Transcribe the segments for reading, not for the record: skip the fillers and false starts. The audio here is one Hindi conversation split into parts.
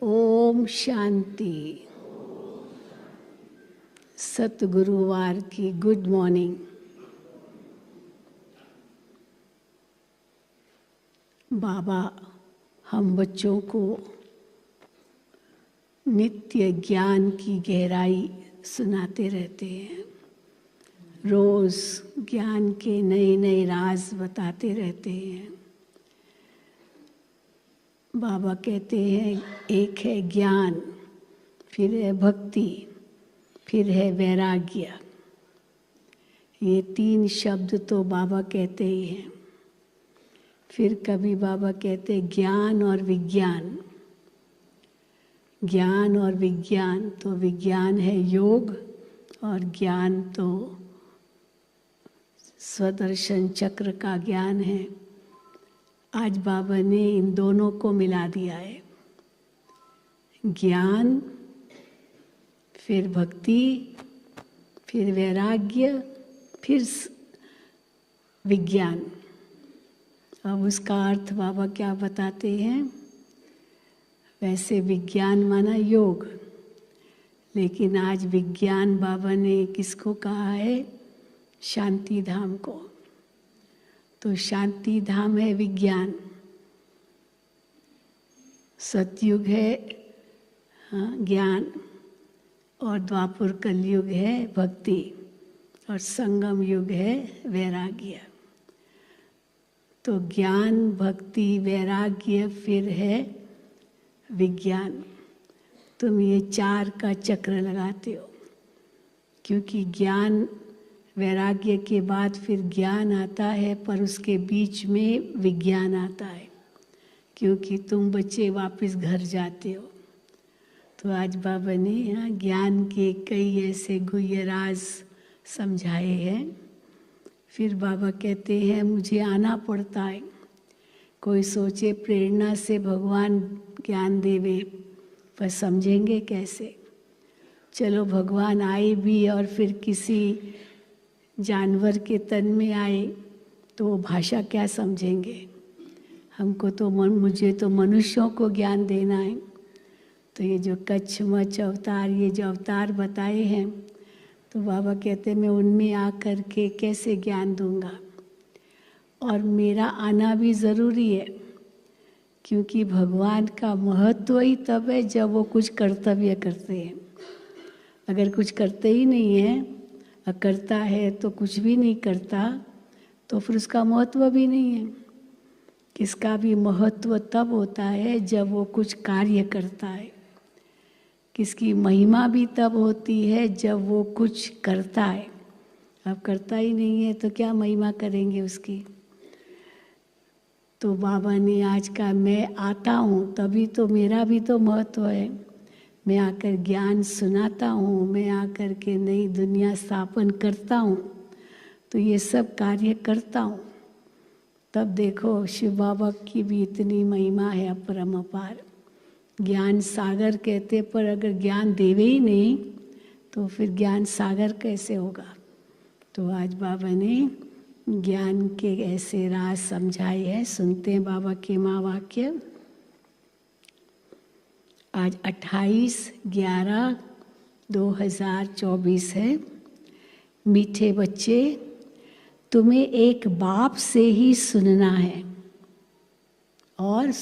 ओम शांति। सतगुरुवार की गुड मॉर्निंग। बाबा हम बच्चों को नित्य ज्ञान की गहराई सुनाते रहते हैं। रोज ज्ञान के नए नए राज बताते रहते हैं। बाबा कहते हैं एक है ज्ञान, फिर है भक्ति, फिर है वैराग्य। ये तीन शब्द तो बाबा कहते ही हैं। फिर कभी बाबा कहते हैं ज्ञान और विज्ञान। ज्ञान और विज्ञान, तो विज्ञान है योग और ज्ञान तो स्वदर्शन चक्र का ज्ञान है। आज बाबा ने इन दोनों को मिला दिया है। ज्ञान, फिर भक्ति, फिर वैराग्य, फिर विज्ञान। अब उसका अर्थ बाबा क्या बताते हैं? वैसे विज्ञान माना योग, लेकिन आज विज्ञान बाबा ने किसको कहा है? शांति धाम को। तो शांति धाम है विज्ञान, सतयुग है ज्ञान, और द्वापर कलयुग है भक्ति, और संगम युग है वैराग्य। तो ज्ञान, भक्ति, वैराग्य, फिर है विज्ञान। तुम ये चार का चक्र लगाते हो, क्योंकि ज्ञान वैराग्य के बाद फिर ज्ञान आता है, पर उसके बीच में विज्ञान आता है, क्योंकि तुम बच्चे वापस घर जाते हो। तो आज बाबा ने यहाँ ज्ञान के कई ऐसे गुह्य राज समझाए हैं। फिर बाबा कहते हैं मुझे आना पड़ता है। कोई सोचे प्रेरणा से भगवान ज्ञान देवे, पर समझेंगे कैसे? चलो भगवान आए भी और फिर किसी जानवर के तन में आए तो वो भाषा क्या समझेंगे? हमको तो मुझे तो मनुष्यों को ज्ञान देना है। तो ये जो कच्छ मच्छ अवतार, ये जो अवतार बताए हैं, तो बाबा कहते हैं मैं उनमें आकर के कैसे ज्ञान दूंगा? और मेरा आना भी ज़रूरी है, क्योंकि भगवान का महत्व ही तब है जब वो कुछ कर्तव्य करते हैं। अगर कुछ करते ही नहीं है, करता है तो कुछ भी नहीं करता, तो फिर उसका महत्व भी नहीं है। किसका भी महत्व तब होता है जब वो कुछ कार्य करता है। किसकी महिमा भी तब होती है जब वो कुछ करता है। अब करता ही नहीं है तो क्या महिमा करेंगे उसकी? तो बाबा ने आज का मैं आता हूँ, तभी तो मेरा भी तो महत्व है। मैं आकर ज्ञान सुनाता हूँ, मैं आकर के नई दुनिया स्थापन करता हूँ, तो ये सब कार्य करता हूँ। तब देखो शिव बाबा की भी इतनी महिमा है अपरम अपार। ज्ञान सागर कहते, पर अगर ज्ञान देवे ही नहीं तो फिर ज्ञान सागर कैसे होगा? तो आज बाबा ने ज्ञान के ऐसे राज समझाए हैं। सुनते हैं बाबा के महावाक्य। आज 28/11/2024 है। मीठे बच्चे, तुम्हें एक बाप से ही सुनना है, और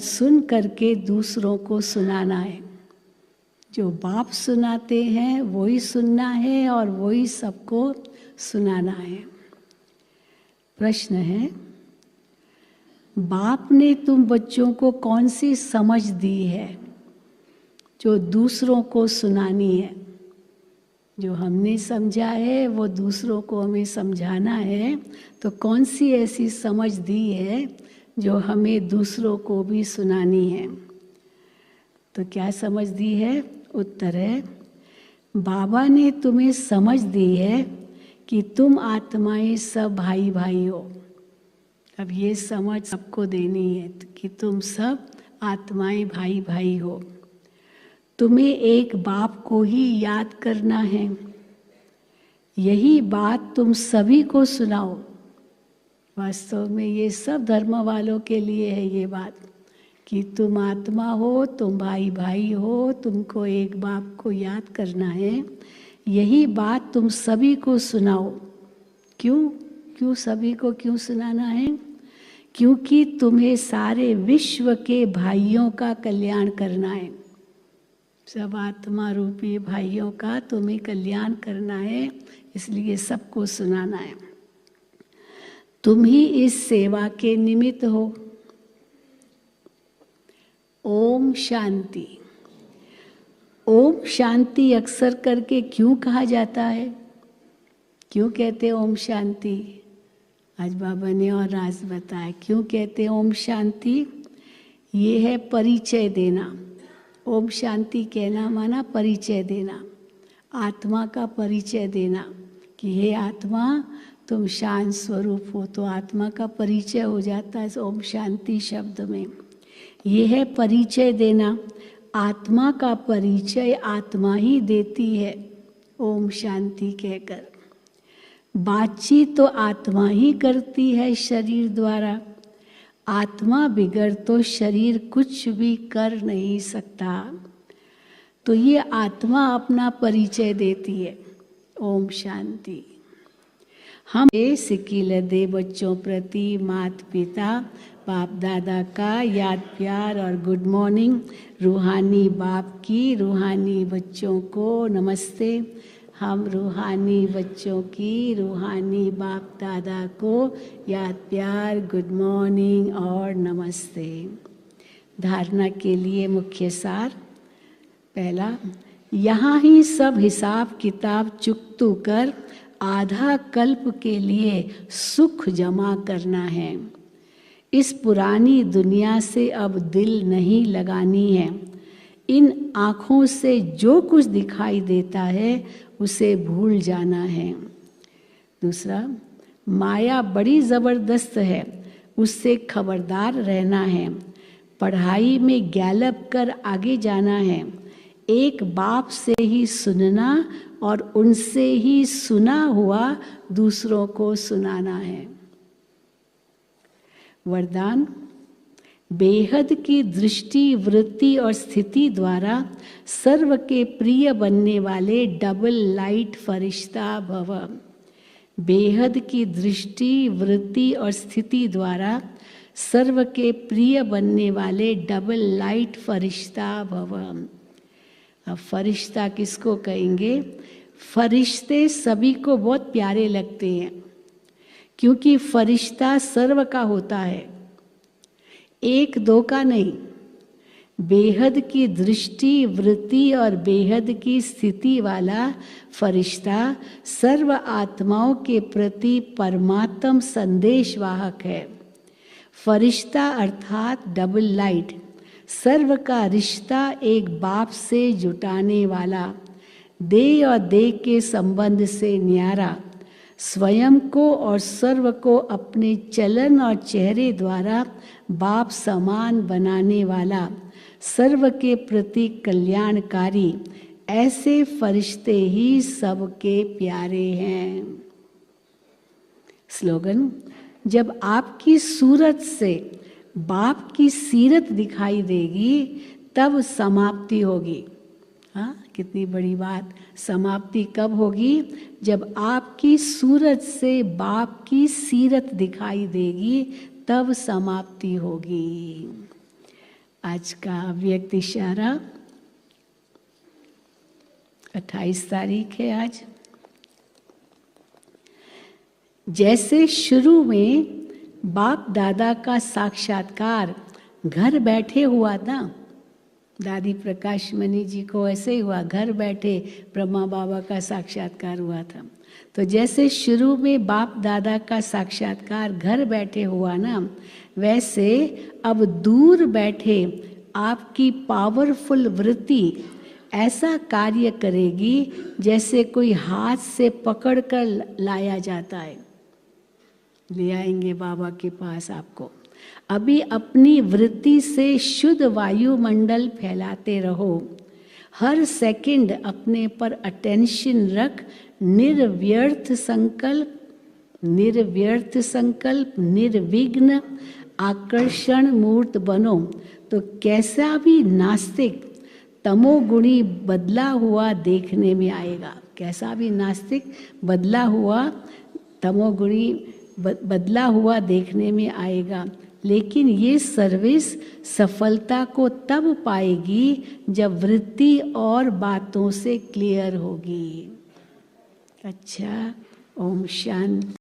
सुन करके दूसरों को सुनाना है। जो बाप सुनाते हैं वही सुनना है और वही सबको सुनाना है। प्रश्न है, बाप ने तुम बच्चों को कौन सी समझ दी है जो दूसरों को सुनानी है? जो हमने समझा है वो दूसरों को हमें समझाना है। तो कौन सी ऐसी समझ दी है जो हमें दूसरों को भी सुनानी है? तो क्या समझ दी है? उत्तर है, बाबा ने तुम्हें समझ दी है कि तुम आत्माएं सब भाई भाई हो। अब ये समझ सबको देनी है कि तुम सब आत्माएं भाई भाई हो। तुम्हें एक बाप को ही याद करना है। यही बात तुम सभी को सुनाओ। वास्तव में ये सब धर्म वालों के लिए है ये बात कि तुम आत्मा हो, तुम भाई भाई हो, तुमको एक बाप को याद करना है। यही बात तुम सभी को सुनाओ। क्यों सभी को क्यों सुनाना है? क्योंकि तुम्हें सारे विश्व के भाइयों का कल्याण करना है। सब आत्मा रूपी भाइयों का तुम्हें कल्याण करना है, इसलिए सबको सुनाना है। तुम ही इस सेवा के निमित्त हो। ओम शांति। ओम शांति अक्सर करके क्यों कहा जाता है? क्यों कहते हैं ओम शांति? आज बाबा ने और राज बताया क्यों कहते हैं ओम शांति। ये है परिचय देना। ओम शांति कहना माना परिचय देना, आत्मा का परिचय देना कि हे आत्मा तुम शांत स्वरूप हो। तो आत्मा का परिचय हो जाता है ओम शांति शब्द में। ये है परिचय देना। आत्मा का परिचय आत्मा ही देती है ओम शांति कहकर। बातचीत तो आत्मा ही करती है शरीर द्वारा। आत्मा बिगड़ तो शरीर कुछ भी कर नहीं सकता। तो ये आत्मा अपना परिचय देती है ओम शांति। हम सिकिल दे बच्चों प्रति माता पिता बाप दादा का याद प्यार और गुड मॉर्निंग। रूहानी बाप की रूहानी बच्चों को नमस्ते। हम रूहानी बच्चों की रूहानी बाप दादा को याद प्यार गुड मॉर्निंग और नमस्ते। धारणा के लिए मुख्य सार। पहला, यहाँ ही सब हिसाब किताब चुकतू कर आधा कल्प के लिए सुख जमा करना है। इस पुरानी दुनिया से अब दिल नहीं लगानी है। इन आँखों से जो कुछ दिखाई देता है उसे भूल जाना है। दूसरा, माया बड़ी ज़बरदस्त है, उससे खबरदार रहना है। पढ़ाई में गैलप कर आगे जाना है। एक बाप से ही सुनना और उनसे ही सुना हुआ दूसरों को सुनाना है। वरदान, बेहद की दृष्टि वृत्ति और स्थिति द्वारा सर्व के प्रिय बनने वाले डबल लाइट फरिश्ता भव। बेहद की दृष्टि वृत्ति और स्थिति द्वारा सर्व के प्रिय बनने वाले डबल लाइट फरिश्ता भव। अब फरिश्ता किसको कहेंगे? फरिश्ते सभी को बहुत प्यारे लगते हैं क्योंकि फरिश्ता सर्व का होता है, एक दो का नहीं। बेहद की दृष्टि वृत्ति और बेहद की स्थिति वाला फरिश्ता सर्व आत्माओं के प्रति परमात्म संदेशवाहक है। फरिश्ता अर्थात डबल लाइट, सर्व का रिश्ता एक बाप से जुटाने वाला, देह और देह के संबंध से न्यारा, स्वयं को और सर्व को अपने चलन और चेहरे द्वारा बाप समान बनाने वाला, सर्व के प्रति कल्याणकारी, ऐसे फरिश्ते ही सबके प्यारे हैं। स्लोगन, जब आपकी सूरत से बाप की सीरत दिखाई देगी तब समाप्ति होगी। हाँ, कितनी बड़ी बात। समाप्ति कब होगी? जब आपकी सूरत से बाप की सीरत दिखाई देगी तब समाप्ति होगी। आज का व्यक्त इशारा 28 तारीख है आज। जैसे शुरू में बाप दादा का साक्षात्कार घर बैठे हुआ था, दादी प्रकाश मणि जी को ऐसे ही हुआ, घर बैठे ब्रह्मा बाबा का साक्षात्कार हुआ था। तो जैसे शुरू में बाप दादा का साक्षात्कार घर बैठे हुआ ना, वैसे अब दूर बैठे आपकी पावरफुल वृत्ति ऐसा कार्य करेगी जैसे कोई हाथ से पकड़कर लाया जाता है। ले आएंगे बाबा के पास आपको। अभी अपनी वृत्ति से शुद्ध वायुमंडल फैलाते रहो। हर सेकंड अपने पर अटेंशन रख निर्व्यर्थ संकल्प निर्व्यर्थ संकल्प, निर्विघ्न आकर्षण मूर्त बनो तो कैसा भी नास्तिक तमोगुणी बदला हुआ देखने में आएगा। कैसा भी नास्तिक बदला हुआ तमोगुणी बदला हुआ देखने में आएगा। लेकिन ये सर्विस सफलता को तब पाएगी जब वृत्ति और बातों से क्लियर होगी। अच्छा, ओम शांति।